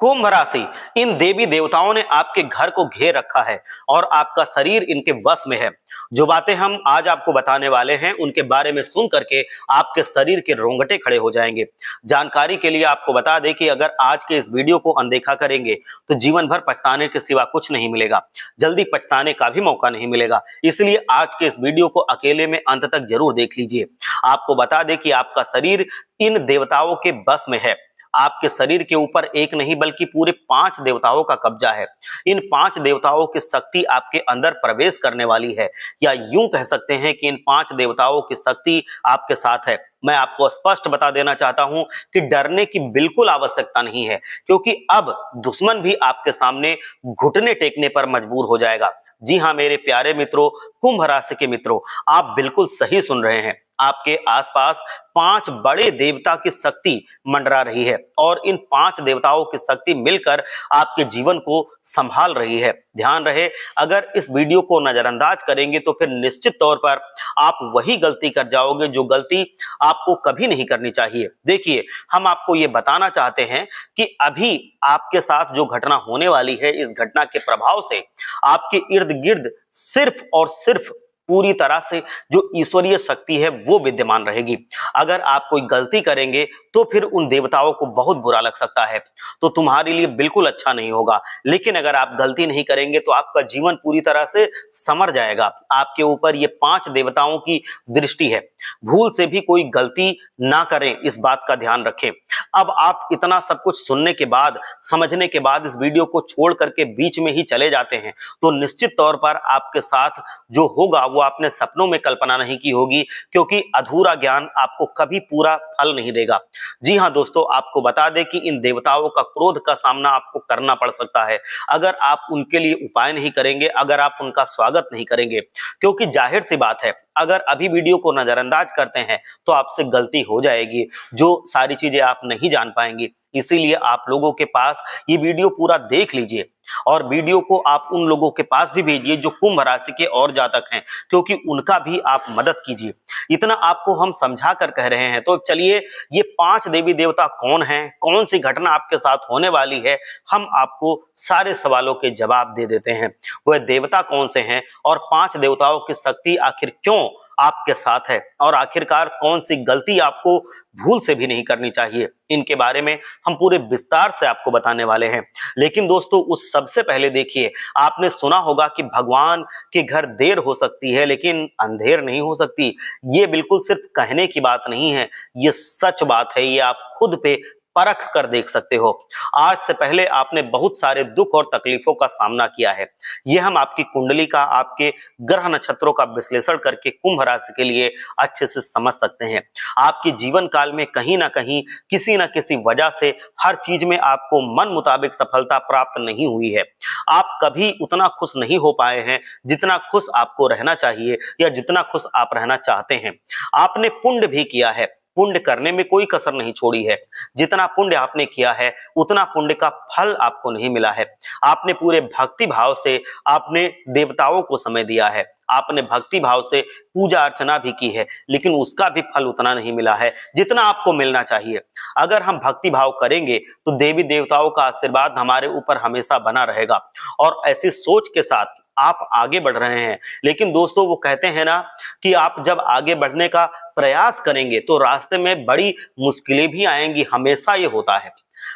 कुंभ राशि, इन देवी देवताओं ने आपके घर को घेर रखा है और आपका शरीर इनके वश में है। जो बातें हम आज आपको बताने वाले हैं उनके बारे में सुन करके आपके शरीर के रोंगटे खड़े हो जाएंगे। जानकारी के लिए आपको बता दें कि अगर आज के इस वीडियो को अनदेखा करेंगे तो जीवन भर पछताने के सिवा कुछ नहीं मिलेगा, जल्दी पछताने का भी मौका नहीं मिलेगा। इसलिए आज के इस वीडियो को अकेले में अंत तक जरूर देख लीजिए। आपको बता दें कि आपका शरीर इन देवताओं के बस में है। आपके शरीर के ऊपर एक नहीं बल्कि पूरे 5 देवताओं का कब्जा है। इन 5 देवताओं की शक्ति आपके अंदर प्रवेश करने वाली है, या यूं कह सकते हैं कि इन 5 देवताओं की शक्ति आपके साथ है। मैं आपको स्पष्ट बता देना चाहता हूं कि डरने की बिल्कुल आवश्यकता नहीं है, क्योंकि अब दुश्मन भी आपके सामने घुटने टेकने पर मजबूर हो जाएगा। जी हां मेरे प्यारे मित्रों, कुंभ राशि के मित्रों, आप बिल्कुल सही सुन रहे हैं। आपके आसपास 5 बड़े देवता की शक्ति मंडरा रही है और इन 5 देवताओं की शक्ति मिलकर आपके जीवन को संभाल रही है। ध्यान रहे, अगर इस वीडियो को नजरअंदाज करेंगे तो फिर निश्चित तौर पर आप वही गलती कर जाओगे जो गलती आपको कभी नहीं करनी चाहिए। देखिए, हम आपको ये बताना चाहते हैं कि अभी आपके साथ जो घटना होने वाली है, इस घटना के प्रभाव से आपके इर्द गिर्द सिर्फ और सिर्फ पूरी तरह से जो ईश्वरीय शक्ति है वो विद्यमान रहेगी। अगर आप कोई गलती करेंगे तो फिर उन देवताओं को बहुत बुरा लग सकता है, तो तुम्हारे लिए बिल्कुल अच्छा नहीं होगा। लेकिन अगर आप गलती नहीं करेंगे तो आपका जीवन पूरी तरह से संवर जाएगा। आपके ऊपर ये 5 देवताओं की दृष्टि है। भूल से भी कोई गलती ना करें, इस बात का ध्यान रखें। अब आप इतना सब कुछ सुनने के बाद, समझने के बाद इस वीडियो को छोड़ करके बीच में ही चले जाते हैं, तो निश्चित तौर पर आपके साथ जो होगा वो आपने सपनों में कल्पना नहीं की होगी, क्योंकि अधूरा ज्ञान आपको कभी पूरा फल नहीं देगा। जी हां दोस्तों, आपको बता दें कि इन देवताओं का क्रोध का सामना आपको करना पड़ सकता है अगर आप उनके लिए उपाय नहीं करेंगे, अगर आप उनका स्वागत नहीं करेंगे। क्योंकि जाहिर सी बात है, अगर अभी वीडियो को नजरअंदाज करते हैं तो आपसे गलती हो जाएगी, जो सारी चीजें आप नहीं जान पाएंगे। इसीलिए आप लोगों के पास ये वीडियो पूरा देख लीजिए और वीडियो को आप उन लोगों के पास भी भेजिए जो कुंभ राशि के और जातक हैं, क्योंकि उनका भी आप मदद कीजिए। इतना आपको हम समझा कर कह रहे हैं, तो चलिए ये 5 देवी देवता कौन हैं, कौन सी घटना आपके साथ होने वाली है, हम आपको सारे सवालों के जवाब दे देते हैं। वह देवता कौन से हैं और 5 देवताओं की शक्ति आखिर क्यों आपके साथ है, और आखिरकार कौन सी गलती आपको भूल से भी नहीं करनी चाहिए, इनके बारे में हम पूरे विस्तार से आपको बताने वाले हैं। लेकिन दोस्तों, उस सबसे पहले देखिए, आपने सुना होगा कि भगवान के घर देर हो सकती है लेकिन अंधेर नहीं हो सकती। ये बिल्कुल सिर्फ कहने की बात नहीं है, ये सच बात है। ये आप खुद पे परख कर देख सकते हो। आज से पहले आपने बहुत सारे दुख और तकलीफों का सामना किया है। ये हम आपकी कुंडली का, आपके ग्रह नक्षत्रों का विश्लेषण करके कुंभ राशि के लिए अच्छे से समझ सकते हैं। आपके जीवन काल में कहीं ना कहीं, किसी न किसी वजह से हर चीज में आपको मन मुताबिक सफलता प्राप्त नहीं हुई है। आप कभी उतना खुश नहीं हो पाए हैं जितना खुश आपको रहना चाहिए, या जितना खुश आप रहना चाहते हैं। आपने पुण्य भी किया है, पुण्य करने में कोई कसर नहीं छोड़ी है। जितना पुण्य आपने किया है उतना पुण्य का फल आपको नहीं मिला है। आपने पूरे भक्ति भाव से आपने देवताओं को समय दिया है, आपने भक्ति भाव से पूजा अर्चना भी की है, लेकिन उसका भी फल उतना नहीं मिला है जितना आपको मिलना चाहिए। अगर हम भक्ति भाव करेंगे तो देवी देवताओं का आशीर्वाद हमारे ऊपर हमेशा बना रहेगा, और ऐसी सोच के साथ आप आगे बढ़ रहे हैं। लेकिन दोस्तों, वो कहते हैं ना कि आप जब आगे बढ़ने का प्रयास करेंगे तो रास्ते में बड़ी मुश्किलें भी आएंगी। हमेशा ये होता है,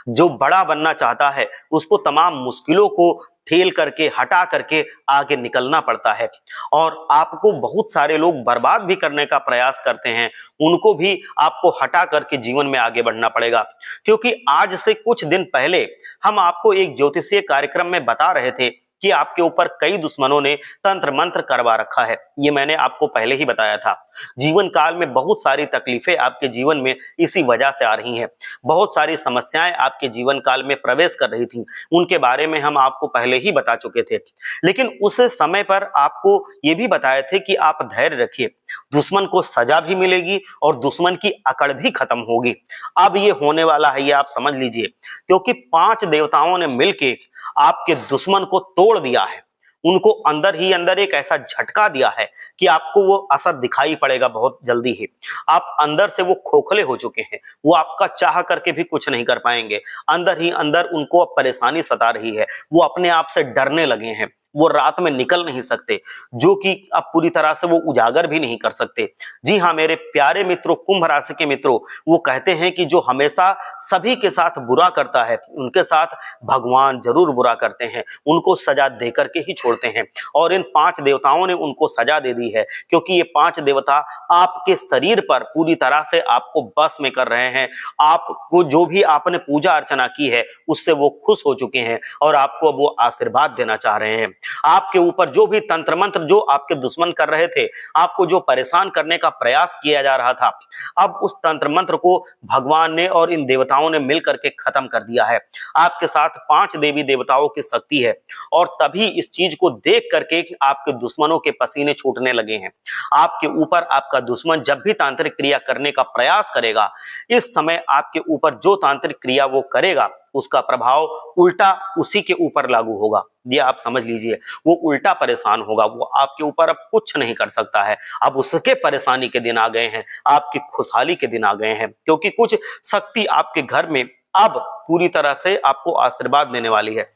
जो बड़ा बनना चाहता है उसको तमाम मुश्किलों को ठेल करके, हटा करके आगे निकलना पड़ता है। और आपको बहुत सारे लोग बर्बाद भी करने का प्रयास करते हैं, उनको भी आपको हटा करके जीवन में आगे बढ़ना पड़ेगा। क्योंकि आज से कुछ दिन पहले हम आपको एक ज्योतिषीय कार्यक्रम में बता रहे थे कि आपके ऊपर कई दुश्मनों ने तंत्र मंत्र करवा रखा है। ये मैंने आपको पहले ही बताया था। जीवन काल में बहुत सारी तकलीफें आपके जीवन में इसी वजह से आ रही हैं। बहुत सारी समस्याएं आपके जीवन काल में प्रवेश कर रही थी, उनके बारे में हम आपको पहले ही बता चुके थे। लेकिन उस समय पर आपको ये भी बताए थे कि आप धैर्य रखिए, दुश्मन को सजा भी मिलेगी और दुश्मन की अकड़ भी खत्म होगी। अब ये होने वाला है, ये आप समझ लीजिए, क्योंकि 5 देवताओं ने मिलकर आपके दुश्मन को तोड़ दिया है। उनको अंदर ही अंदर एक ऐसा झटका दिया है कि आपको वो असर दिखाई पड़ेगा बहुत जल्दी ही। आप अंदर से वो खोखले हो चुके हैं, वो आपका चाह करके भी कुछ नहीं कर पाएंगे। अंदर ही अंदर उनको अब परेशानी सता रही है, वो अपने आप से डरने लगे हैं, वो रात में निकल नहीं सकते, जो कि अब पूरी तरह से वो उजागर भी नहीं कर सकते। जी हाँ मेरे प्यारे मित्रों, कुंभ राशि के मित्रों, वो कहते हैं कि जो हमेशा सभी के साथ बुरा करता है उनके साथ भगवान जरूर बुरा करते हैं, उनको सजा दे करके ही छोड़ते हैं। और इन 5 देवताओं ने उनको सजा दे दी है, क्योंकि ये 5 देवता आपके शरीर पर पूरी तरह से आपको बस में कर रहे हैं। आपको जो भी आपने पूजा अर्चना की है उससे वो खुश हो चुके हैं और आपको अब वो आशीर्वाद देना चाह रहे हैं। आपके ऊपर जो भी तंत्र मंत्र जो आपके दुश्मन कर रहे थे, आपको जो परेशान करने का प्रयास किया जा रहा था, अब उस तंत्र मंत्र को भगवान ने और इन देवताओं ने मिलकर के खत्म कर दिया है। आपके साथ 5 देवी देवताओं की शक्ति है और तभी इस चीज को देख करके आपके दुश्मनों के पसीने छूटने लगे हैं। आपके ऊपर आपका दुश्मन जब भी तांत्रिक क्रिया करने का प्रयास करेगा, इस समय आपके ऊपर जो तांत्रिक क्रिया वो करेगा उसका प्रभाव उल्टा उसी के ऊपर लागू होगा। ये आप समझ लीजिए, वो उल्टा परेशान होगा, वो आपके ऊपर अब कुछ नहीं कर सकता है। अब उसके परेशानी के दिन आ गए हैं, आपकी खुशहाली के दिन आ गए हैं, क्योंकि कुछ शक्ति आपके घर में अब पूरी तरह से आपको आशीर्वाद देने वाली है।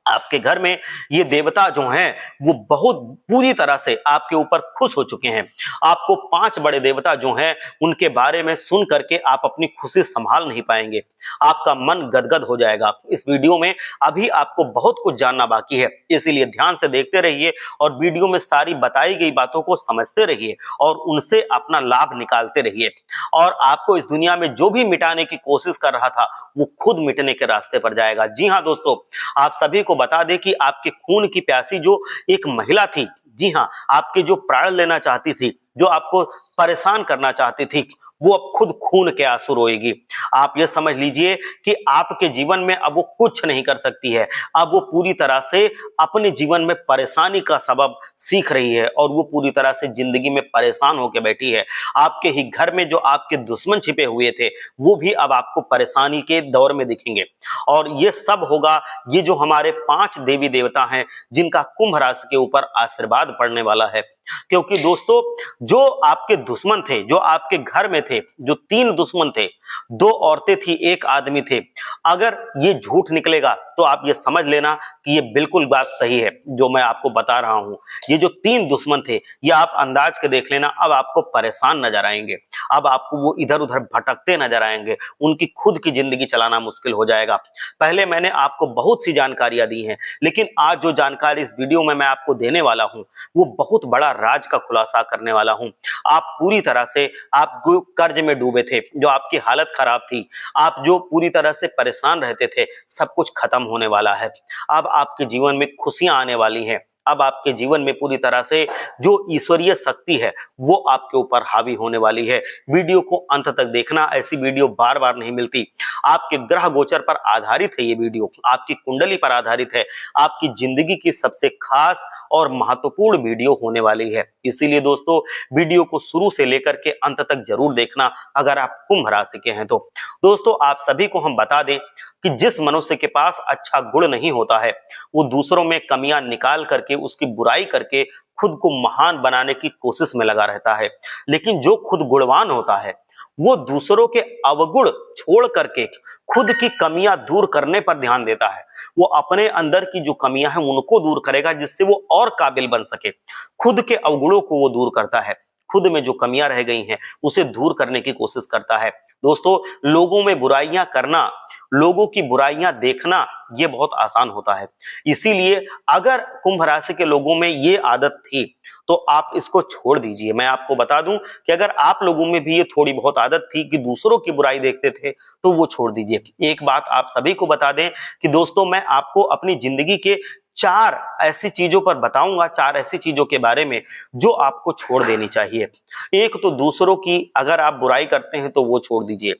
आपके घर में ये देवता जो हैं वो बहुत पूरी तरह से आपके ऊपर खुश हो चुके हैं। आपको 5 बड़े देवता जो हैं उनके बारे में सुन करके आप अपनी खुशी संभाल नहीं पाएंगे, आपका मन गदगद हो जाएगा। इस वीडियो में अभी आपको बहुत कुछ जानना बाकी है, इसीलिए ध्यान से देखते रहिए और वीडियो में सारी बताई गई बातों को समझते रहिए और उनसे अपना लाभ निकालते रहिए। और आपको इस दुनिया में जो भी मिटाने की कोशिश कर रहा था वो खुद मिटने के रास्ते पर जाएगा। जी हाँ दोस्तों, आप सभी को बता दें कि आपके खून की प्यासी जो एक महिला थी, जी हाँ, आपके जो प्राण लेना चाहती थी, जो आपको परेशान करना चाहती थी, वो अब खुद खून के आंसू रोएगी। आप ये समझ लीजिए कि आपके जीवन में अब वो कुछ नहीं कर सकती है। अब वो पूरी तरह से अपने जीवन में परेशानी का सबब सीख रही है और वो पूरी तरह से जिंदगी में परेशान होकर बैठी है। आपके ही घर में जो आपके दुश्मन छिपे हुए थे वो भी अब आपको परेशानी के दौर में दिखेंगे। और ये सब होगा, ये जो हमारे 5 देवी देवता हैं जिनका कुंभ राशि के ऊपर आशीर्वाद पड़ने वाला है। क्योंकि दोस्तों, जो आपके दुश्मन थे, जो आपके घर में थे, जो 3 दुश्मन थे, 2 औरतें थी, 1 आदमी थे, अगर ये झूठ निकलेगा तो आप ये समझ लेना कि ये बिल्कुल बात सही है जो मैं आपको बता रहा हूं। ये जो 3 दुश्मन थे, ये आप अंदाज के देख लेना, अब आपको परेशान नजर आएंगे, अब आपको वो इधर उधर भटकते नजर आएंगे, उनकी खुद की जिंदगी चलाना मुश्किल हो जाएगा। पहले मैंने आपको बहुत सी जानकारियां दी हैं, लेकिन आज जो जानकारी इस वीडियो में मैं आपको देने वाला हूं वो बहुत बड़ा राज का खुलासा करने वाला हूं। आप पूरी तरह से, आप जो कर्ज में डूबे थे, जो आपकी हालत खराब थी, आप जो पूरी तरह से परेशान रहते थे, सब कुछ खत्म होने वाला है। अब आपके जीवन में खुशियां आने वाली हैं। अब आपके जीवन में पूरी तरह से जो ईश्वरीय शक्ति है वो आपके ऊपर हावी होने वाली है। वीडियो को अंत तक देखना, ऐसी वीडियो बार बार नहीं मिलती। आपके ग्रह गोचर पर आधारित है ये वीडियो, आपकी कुंडली पर आधारित है, आपकी जिंदगी की सबसे खास और महत्वपूर्ण वीडियो होने वाली है। इसीलिए दोस्तों, वीडियो को शुरू से लेकर के अंत तक जरूर देखना अगर आप कुंभ राशि के हैं तो। दोस्तों, आप सभी को हम बता दें कि जिस मनुष्य के पास अच्छा गुण नहीं होता है वो दूसरों में कमियां निकाल करके, उसकी बुराई करके खुद को महान बनाने की कोशिश में लगा रहता है। लेकिन जो खुद गुणवान होता है वो दूसरों के अवगुण छोड़ करके खुद की कमियां दूर करने पर ध्यान देता है। वो अपने अंदर की जो कमियां हैं उनको दूर करेगा, जिससे वो और काबिल बन सके। खुद के अवगुणों को वो दूर करता है, खुद में जो कमियां रह गई हैं उसे दूर करने की कोशिश करता है। दोस्तों, लोगों में बुराइयां करना, लोगों की बुराइयां देखना, ये बहुत आसान होता है। इसीलिए अगर कुंभ राशि के लोगों में ये आदत थी तो आप इसको छोड़ दीजिए। मैं आपको बता दूं कि अगर आप लोगों में भी ये थोड़ी बहुत आदत थी कि दूसरों की बुराई देखते थे तो वो छोड़ दीजिए। एक बात आप सभी को बता दें कि दोस्तों, मैं आपको अपनी जिंदगी के 4 ऐसी चीजों पर बताऊंगा, 4 ऐसी चीजों के बारे में जो आपको छोड़ देनी चाहिए। एक तो दूसरों की अगर आप बुराई करते हैं तो वो छोड़ दीजिए।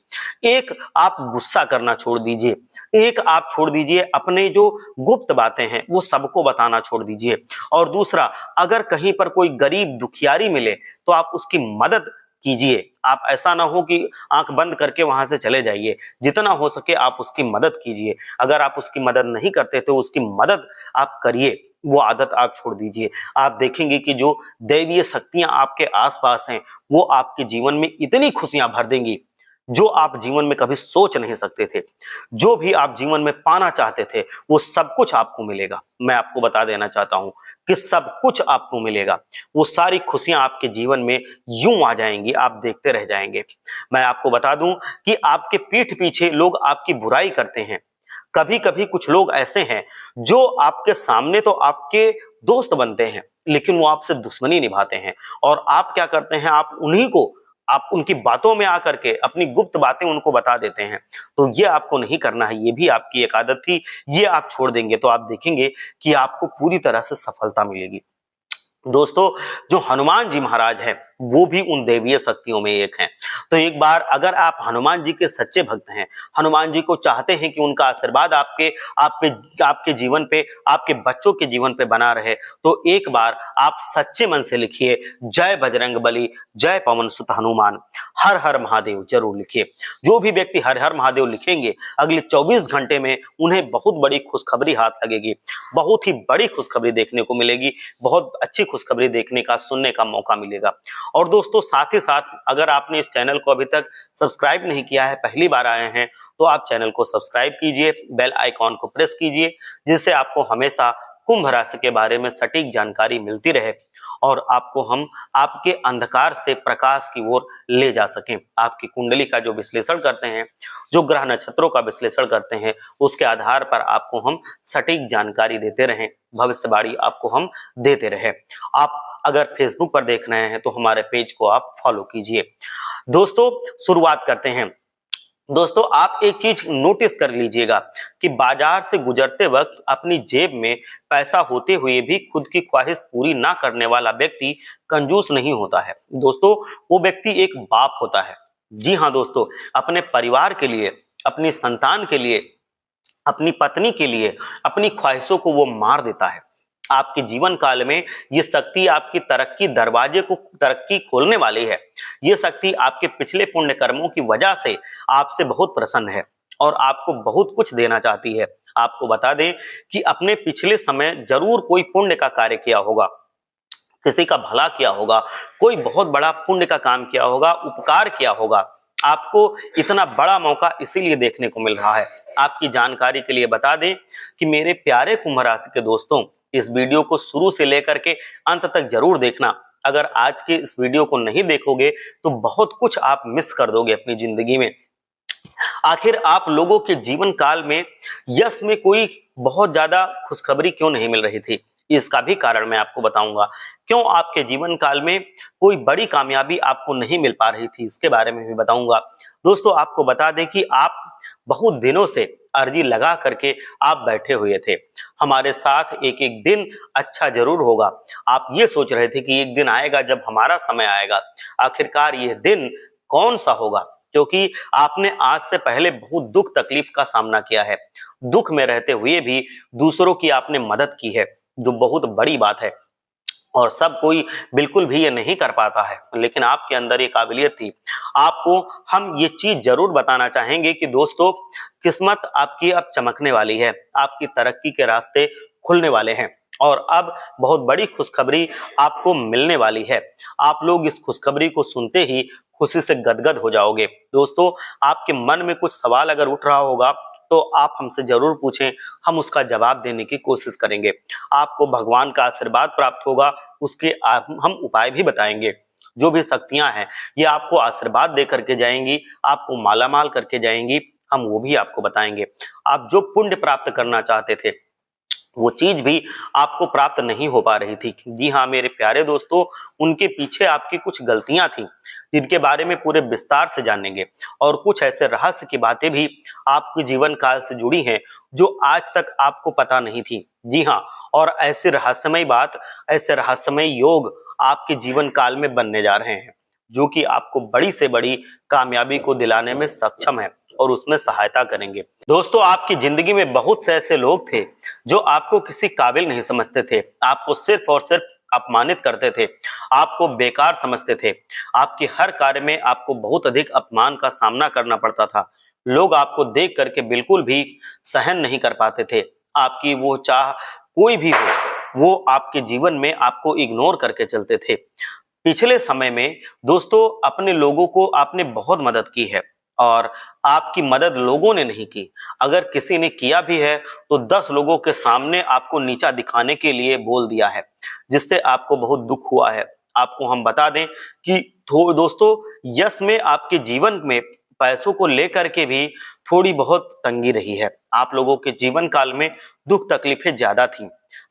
एक, आप गुस्सा करना छोड़ दीजिए। एक, आप छोड़ दीजिए अपने जो गुप्त बातें हैं वो सबको बताना छोड़ दीजिए। और दूसरा, अगर कहीं पर कोई गरीब दुखियारी मिले तो आप उसकी मदद कीजिए। आप ऐसा ना हो कि आंख बंद करके वहां से चले जाइए, जितना हो सके आप उसकी मदद कीजिए। अगर आप उसकी मदद नहीं करते तो उसकी मदद आप करिए। वो आदत आप छोड़ दीजिए। आप देखेंगे कि जो दैवीय शक्तियां आपके आसपास हैं, वो आपके जीवन में इतनी खुशियां भर देंगी जो आप जीवन में कभी सोच नहीं सकते थे। जो भी आप जीवन में पाना चाहते थे, वो सब कुछ आपको मिलेगा। मैं आपको बता देना चाहता हूं कि सब कुछ आपको मिलेगा। वो सारी खुशियां आपके जीवन में यूं आ जाएंगी, आप देखते रह जाएंगे। मैं आपको बता दूं कि आपके पीठ पीछे लोग आपकी बुराई करते हैं। कभी कभी कुछ लोग ऐसे हैं जो आपके सामने तो आपके दोस्त बनते हैं, लेकिन वो आपसे दुश्मनी निभाते हैं। और आप क्या करते हैं, आप उन्हीं को, आप उनकी बातों में आकर के अपनी गुप्त बातें उनको बता देते हैं। तो ये आपको नहीं करना है, ये भी आपकी एक आदत थी। ये आप छोड़ देंगे तो आप देखेंगे कि आपको पूरी तरह से सफलता मिलेगी। दोस्तों, जो हनुमान जी महाराज हैं, वो भी उन दैवीय शक्तियों में एक हैं। तो एक बार अगर आप हनुमान जी के सच्चे भक्त हैं, हनुमान जी को चाहते हैं कि उनका आशीर्वाद आपके आपके आपके जीवन पे, आपके बच्चों के जीवन पे बना रहे, तो एक बार आप सच्चे मन से लिखिए, जय बजरंगबली, जय पवन सुत हनुमान, हर हर महादेव जरूर लिखिए। जो भी व्यक्ति हर हर महादेव लिखेंगे, अगले 24 घंटे में उन्हें बहुत बड़ी खुशखबरी हाथ लगेगी, बहुत ही बड़ी खुशखबरी देखने को मिलेगी, बहुत अच्छी खुशखबरी देखने का, सुनने का मौका मिलेगा। और दोस्तों, साथ ही साथ अगर आपने इस चैनल को अभी तक सब्सक्राइब नहीं किया है, पहली बार आए हैं, तो आप चैनल को सब्सक्राइब कीजिए, बेल आइकॉन को प्रेस कीजिए, जिससे आपको हमेशा कुंभ राशि के बारे में सटीक जानकारी मिलती रहे और आपको हम आपके अंधकार से प्रकाश की ओर ले जा सकें। आपकी कुंडली का जो विश्लेषण करते हैं, जो ग्रह नक्षत्रों का विश्लेषण करते हैं, उसके आधार पर आपको हम सटीक जानकारी देते रहें, भविष्यवाणी आपको हम देते रहे। आप अगर फेसबुक पर देख रहे हैं तो हमारे पेज को आप फॉलो कीजिए। दोस्तों, शुरुआत करते हैं। दोस्तों, आप एक चीज नोटिस कर लीजिएगा कि बाजार से गुजरते वक्त अपनी जेब में पैसा होते हुए भी खुद की ख्वाहिश पूरी ना करने वाला व्यक्ति कंजूस नहीं होता है। दोस्तों, वो व्यक्ति एक बाप होता है। जी हाँ दोस्तों, अपने परिवार के लिए, अपनी संतान के लिए, अपनी पत्नी के लिए, अपनी ख्वाहिशों को वो मार देता है। आपके जीवन काल में ये शक्ति आपकी तरक्की दरवाजे को तरक्की खोलने वाली है। ये शक्ति आपके पिछले पुण्य कर्मों की वजह से आपसे बहुत प्रसन्न है और आपको बहुत कुछ देना चाहती है। आपको बता दें कि अपने पिछले समय जरूर कोई पुण्य का कार्य किया होगा, किसी का भला किया होगा, कोई बहुत बड़ा पुण्य का काम किया होगा, उपकार किया होगा। आपको इतना बड़ा मौका इसीलिए देखने को मिल रहा है। आपकी जानकारी के लिए बता दें कि मेरे प्यारे कुंभ राशि के दोस्तों, इस वीडियो को शुरू से लेकर के अंत तक जरूर देखना। अगर आज के इस वीडियो को नहीं देखोगे तो बहुत कुछ आप मिस कर दोगे अपनी जिंदगी में। आखिर आप लोगों के जीवन काल में यश में कोई बहुत ज्यादा खुशखबरी क्यों नहीं मिल रही थी, इसका भी कारण मैं आपको बताऊंगा। क्यों आपके जीवन काल में कोई बड़ी कामयाबी आपको नहीं मिल पा रही थी, इसके बारे में भी बताऊंगा। दोस्तों, आपको बता दें कि आप बहुत दिनों से अर्जी लगा करके आप बैठे हुए थे, हमारे साथ एक एक दिन अच्छा जरूर होगा। आप ये सोच रहे थे कि एक दिन आएगा जब हमारा समय आएगा। आखिरकार ये दिन कौन सा होगा, क्योंकि आपने आज से पहले बहुत दुख तकलीफ का सामना किया है। दुख में रहते हुए भी दूसरों की आपने मदद की है, जो बहुत बड़ी बात है और सब कोई बिल्कुल भी ये नहीं कर पाता है, लेकिन आपके अंदर ये काबिलियत थी। आपको हम ये चीज जरूर बताना चाहेंगे कि दोस्तों, किस्मत आपकी अब चमकने वाली है, आपकी तरक्की के रास्ते खुलने वाले हैं और अब बहुत बड़ी खुशखबरी आपको मिलने वाली है। आप लोग इस खुशखबरी को सुनते ही खुशी से गदगद हो जाओगे। दोस्तों, आपके मन में कुछ सवाल अगर उठ रहा होगा तो आप हमसे जरूर पूछें, हम उसका जवाब देने की कोशिश करेंगे। आपको भगवान का आशीर्वाद प्राप्त होगा, उसके हम उपाय भी बताएंगे। जो भी शक्तियां हैं, ये आपको आशीर्वाद दे करके जाएंगी, आपको मालामाल करके जाएंगी, हम वो भी आपको बताएंगे। आप जो पुण्य प्राप्त करना चाहते थे, वो चीज भी आपको प्राप्त नहीं हो पा रही थी। जी हाँ मेरे प्यारे दोस्तों, उनके पीछे आपकी कुछ गलतियां थी, जिनके बारे में पूरे विस्तार से जानेंगे और कुछ ऐसे रहस्य की बातें भी आपके जीवन काल से जुड़ी हैं जो आज तक आपको पता नहीं थी। जी हाँ, और ऐसे रहस्यमय बात, ऐसे रहस्यमय योग आपके जीवन काल में बनने जा रहे हैं, जो कि आपको बड़ी से बड़ी कामयाबी को दिलाने में सक्षम है और उसमें सहायता करेंगे। दोस्तों, आपकी जिंदगी में बहुत से ऐसे लोग थे जो आपको किसी काबिल नहीं समझते थे, आपको सिर्फ और सिर्फ अपमानित करते थे, आपको बेकार समझते थे। आपके हर कार्य में आपको बहुत अधिक अपमान का सामना करना पड़ता था। लोग आपको देख करके बिल्कुल भी सहन नहीं कर पाते थे। आपकी वो चाह कोई भी हो, वो आपके जीवन में आपको इग्नोर करके चलते थे। पिछले समय में दोस्तों अपने लोगों को आपने बहुत मदद की है और आपकी मदद लोगों ने नहीं की। अगर किसी ने किया भी है तो 10 लोगों के सामने आपको नीचा दिखाने के लिए बोल दिया है, जिससे आपको बहुत दुख हुआ है। आपको हम बता दें कि दोस्तों यश में आपके जीवन में पैसों को लेकर के भी थोड़ी बहुत तंगी रही है। आप लोगों के जीवन काल में दुख तकलीफें ज्यादा थी,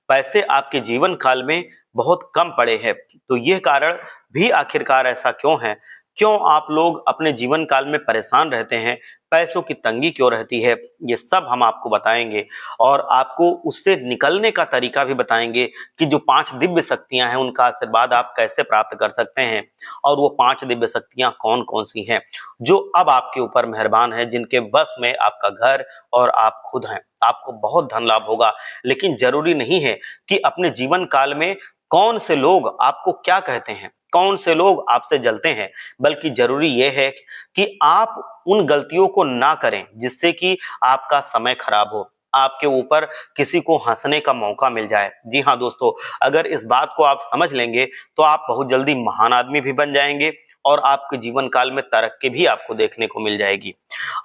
पैसे आपके जीवन काल में बहुत कम पड़े हैं। तो यह कारण भी आखिरकार ऐसा क्यों है? क्यों आप लोग अपने जीवन काल में परेशान रहते हैं? पैसों की तंगी क्यों रहती है? ये सब हम आपको बताएंगे और आपको उससे निकलने का तरीका भी बताएंगे कि जो 5 दिव्य शक्तियां हैं उनका आशीर्वाद आप कैसे प्राप्त कर सकते हैं और वो 5 दिव्य शक्तियां कौन कौन सी हैं जो अब आपके ऊपर मेहरबान है, जिनके बस में आपका घर और आप खुद हैं। आपको बहुत धन लाभ होगा, लेकिन जरूरी नहीं है कि अपने जीवन काल में कौन से लोग आपको क्या कहते हैं, कौन से लोग आपसे जलते हैं, बल्कि जरूरी यह है कि आप उन गलतियों को ना करें जिससे कि आपका समय खराब हो, आपके ऊपर किसी को हंसने का मौका मिल जाए। जी हाँ दोस्तों, अगर इस बात को आप समझ लेंगे तो आप बहुत जल्दी महान आदमी भी बन जाएंगे और आपके जीवन काल में तरक्की भी आपको देखने को मिल जाएगी।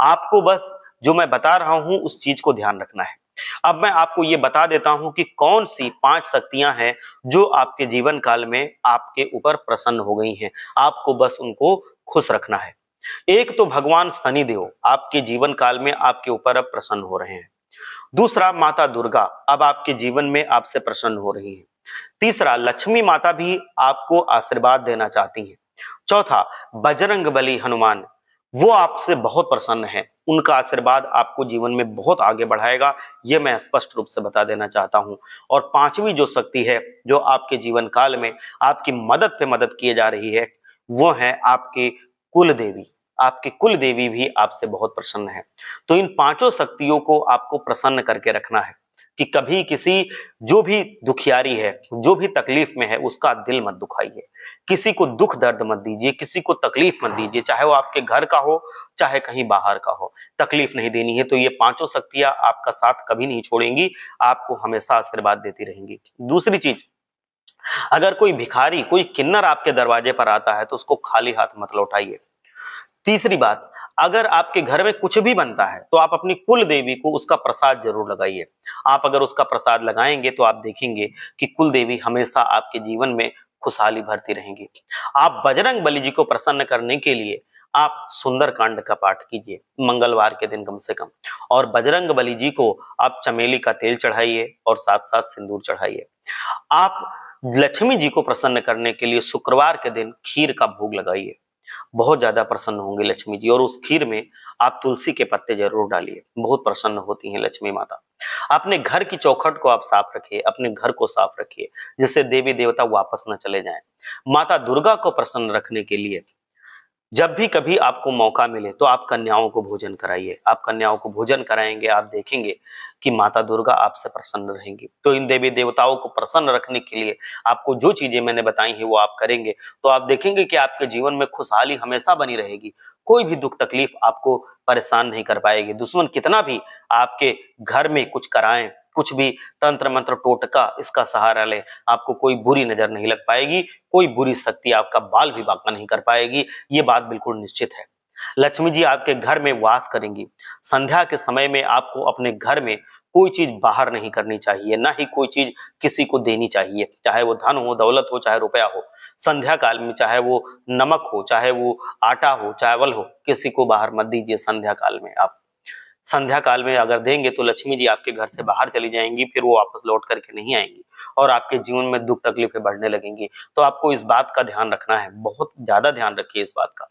आपको बस जो मैं बता रहा हूं उस चीज को ध्यान रखना है। अब मैं आपको ये बता देता हूं कि कौन सी 5 शक्तियां हैं जो आपके जीवन काल में आपके ऊपर प्रसन्न हो गई हैं। आपको बस उनको खुश रखना है। एक तो भगवान शनिदेव आपके जीवन काल में आपके ऊपर अब प्रसन्न हो रहे हैं। दूसरा, माता दुर्गा अब आपके जीवन में आपसे प्रसन्न हो रही हैं। तीसरा, लक्ष्मी माता भी आपको आशीर्वाद देना चाहती हैं। चौथा, बजरंग बली हनुमान, वो आपसे बहुत प्रसन्न है। उनका आशीर्वाद आपको जीवन में बहुत आगे बढ़ाएगा, ये मैं स्पष्ट रूप से बता देना चाहता हूं। और पांचवी जो शक्ति है जो आपके जीवन काल में आपकी मदद पे मदद किए जा रही है, वो है आपके कुल देवी। आपकी कुल देवी भी आपसे बहुत प्रसन्न है। तो इन पांचों शक्तियों को आपको प्रसन्न करके रखना है कि कभी किसी जो भी दुखियारी है, जो भी तकलीफ में है, उसका दिल मत दुखाइए। किसी को दुख दर्द मत दीजिए, किसी को तकलीफ मत दीजिए, चाहे वो आपके घर का हो चाहे कहीं बाहर का हो, तकलीफ नहीं देनी है। तो ये पांचों शक्तियां आपका साथ कभी नहीं छोड़ेंगी, आपको हमेशा आशीर्वाद देती रहेंगी। दूसरी चीज, अगर कोई भिखारी, कोई किन्नर आपके दरवाजे पर आता है तो उसको खाली हाथ मत लौटाइए। तीसरी बात, अगर आपके घर में कुछ भी बनता है तो आप अपनी कुल देवी को उसका प्रसाद जरूर लगाइए। आप अगर उसका प्रसाद लगाएंगे तो आप देखेंगे कि कुल देवी हमेशा आपके जीवन में खुशहाली भरती रहेंगी। आप बजरंग बली जी को प्रसन्न करने के लिए आप सुंदर कांड का पाठ कीजिए मंगलवार के दिन कम से कम, और बजरंग बली जी को आप चमेली का तेल चढ़ाइए और साथ साथ सिंदूर चढ़ाइए। आप लक्ष्मी जी को प्रसन्न करने के लिए शुक्रवार के दिन खीर का भोग लगाइए, बहुत ज्यादा प्रसन्न होंगे लक्ष्मी जी। और उस खीर में आप तुलसी के पत्ते जरूर डालिए, बहुत प्रसन्न होती हैं लक्ष्मी माता। अपने घर की चौखट को आप साफ रखिए, अपने घर को साफ रखिए, जिससे देवी देवता वापस न चले जाएं। माता दुर्गा को प्रसन्न रखने के लिए जब भी कभी आपको मौका मिले तो आप कन्याओं को भोजन कराइए। आप कन्याओं को भोजन कराएंगे, आप देखेंगे कि माता दुर्गा आपसे प्रसन्न रहेंगी। तो इन देवी देवताओं को प्रसन्न रखने के लिए आपको जो चीजें मैंने बताई हैं वो आप करेंगे तो आप देखेंगे कि आपके जीवन में खुशहाली हमेशा बनी रहेगी। कोई भी दुख तकलीफ आपको परेशान नहीं कर पाएगी। दुश्मन कितना भी आपके घर में कुछ कराएं, कुछ भी तंत्र मंत्र टोटका इसका सहारा ले, आपको कोई बुरी नजर नहीं लग पाएगी, कोई बुरी शक्ति आपका बाल भी बांका नहीं कर पाएगी। ये बात बिल्कुल निश्चित है। लक्ष्मी जी आपके घर में वास करेंगी। संध्या के समय में आपको अपने घर में कोई चीज बाहर नहीं करनी चाहिए, ना ही कोई चीज किसी को देनी चाहिए, चाहे वो धन हो, दौलत हो, चाहे रुपया हो। संध्या काल में चाहे वो नमक हो, चाहे वो आटा हो, चावल हो, किसी को बाहर मत दीजिए। संध्या काल में आप संध्या काल में अगर देंगे तो लक्ष्मी जी आपके घर से बाहर चली जाएंगी, फिर वो वापस लौट करके नहीं आएंगी और आपके जीवन में दुख तकलीफें बढ़ने लगेंगी। तो आपको इस बात का ध्यान रखना है, बहुत ज्यादा ध्यान रखिए इस बात का।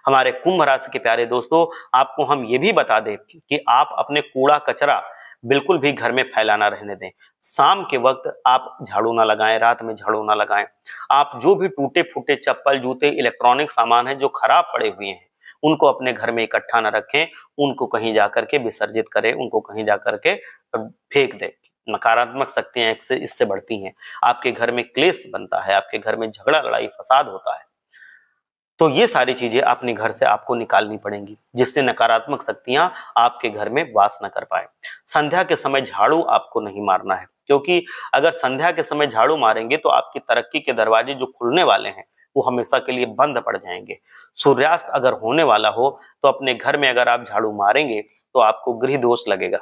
हमारे कुंभ राशि के प्यारे दोस्तों, आपको हम ये भी बता दें कि आप अपने कूड़ा कचरा बिल्कुल भी घर में फैलाना रहने दें। शाम के वक्त आप झाड़ू ना लगाएं, रात में झाड़ू ना लगाएं। आप जो भी टूटे फूटे चप्पल, जूते, इलेक्ट्रॉनिक सामान है जो खराब पड़े हुए हैं, उनको अपने घर में इकट्ठा न रखें, उनको कहीं जाकर के विसर्जित करें, उनको कहीं जाकर के फेंक दें। नकारात्मक शक्तियां इससे बढ़ती हैं, आपके घर में क्लेश बनता है, आपके घर में झगड़ा लड़ाई फसाद होता है। तो ये सारी चीजें अपने घर से आपको निकालनी पड़ेंगी, जिससे नकारात्मक शक्तियां आपके घर में वास न कर पाए। संध्या के समय झाड़ू आपको नहीं मारना है, क्योंकि अगर संध्या के समय झाड़ू मारेंगे तो आपकी तरक्की के दरवाजे जो खुलने वाले हैं वो हमेशा के लिए बंद पड़ जाएंगे। सूर्यास्त अगर होने वाला हो तो अपने घर में अगर आप झाड़ू मारेंगे तो आपको गृह दोष लगेगा।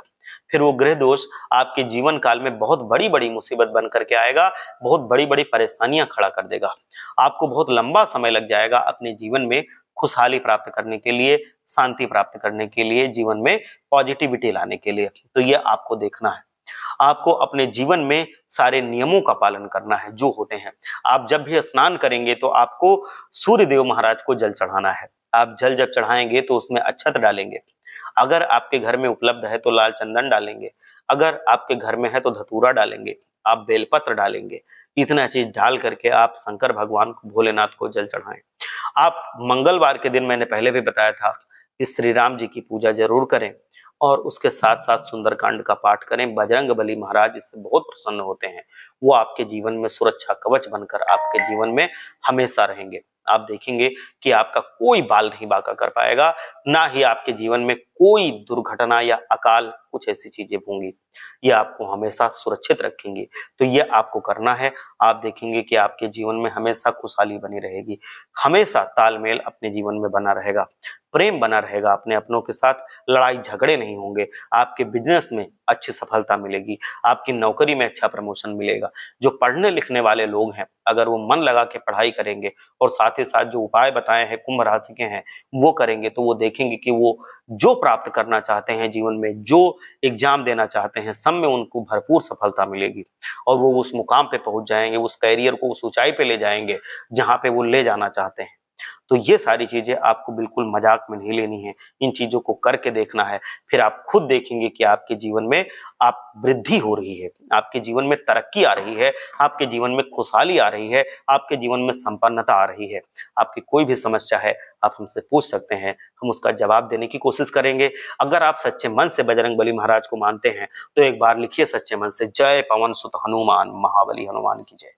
फिर वो गृह दोष आपके जीवन काल में बहुत बड़ी बड़ी मुसीबत बन करके आएगा, बहुत बड़ी बड़ी परेशानियां खड़ा कर देगा। आपको बहुत लंबा समय लग जाएगा अपने जीवन में खुशहाली प्राप्त करने के लिए, शांति प्राप्त करने के लिए, जीवन में पॉजिटिविटी लाने के लिए। तो ये आपको देखना है। आपको अपने जीवन में सारे नियमों का पालन करना है जो होते हैं। आप जब भी स्नान करेंगे तो आपको सूर्य देव महाराज को जल चढ़ाना है। आप जल जब चढ़ाएंगे तो उसमें अक्षत डालेंगे। अगर आपके घर में उपलब्ध है तो लाल चंदन डालेंगे। अगर आपके घर में है तो धतूरा डालेंगे। आप बेलपत्र डालेंगे। इतना चीज डाल करके आप शंकर भगवान को, भोलेनाथ को जल चढ़ाएं। आप मंगलवार के दिन, मैंने पहले भी बताया था, कि श्री राम जी की पूजा जरूर करें और उसके साथ साथ सुंदरकांड का पाठ करें। बजरंग बली महाराज इससे बहुत प्रसन्न होते हैं। वो आपके जीवन में सुरक्षा कवच बनकर आपके जीवन में हमेशा रहेंगे। आप देखेंगे कि आपका कोई बाल नहीं बांका कर पाएगा, ना ही आपके जीवन में कोई दुर्घटना या अकाल कुछ ऐसी चीजें होंगी। ये आपको हमेशा सुरक्षित रखेंगे। तो ये आपको करना है। आप देखेंगे कि आपके जीवन में हमेशा खुशहाली बनी रहेगी, हमेशा तालमेल अपने जीवन में बना रहेगा, प्रेम बना रहेगा अपने अपनों के साथ, लड़ाई झगड़े नहीं होंगे, आपके बिजनेस में अच्छी सफलता मिलेगी, आपकी नौकरी में अच्छा प्रमोशन मिलेगा। जो पढ़ने लिखने वाले लोग हैं, अगर वो मन लगा के पढ़ाई करेंगे और साथ ही साथ जो उपाय बताए हैं कुंभ राशि के हैं वो करेंगे, तो वो देखेंगे कि वो जो प्राप्त करना चाहते हैं जीवन में, जो एग्जाम देना चाहते हैं, सब में उनको भरपूर सफलता मिलेगी और वो उस मुकाम पे पहुंच जाएंगे, उस कैरियर को उस ऊंचाई पे ले जाएंगे जहां पे वो ले जाना चाहते हैं। तो ये सारी चीजें आपको बिल्कुल मजाक में नहीं लेनी है, इन चीजों को करके देखना है। फिर आप खुद देखेंगे कि आपके जीवन में आप वृद्धि हो रही है, आपके जीवन में तरक्की आ रही है, आपके जीवन में खुशहाली आ रही है, आपके जीवन में संपन्नता आ रही है। आपकी कोई भी समस्या है आप हमसे पूछ सकते हैं, हम उसका जवाब देने की कोशिश करेंगे। अगर आप सच्चे मन से बजरंग बली महाराज को मानते हैं तो एक बार लिखिए सच्चे मन से, जय पवन सुत हनुमान महाबली हनुमान की जय।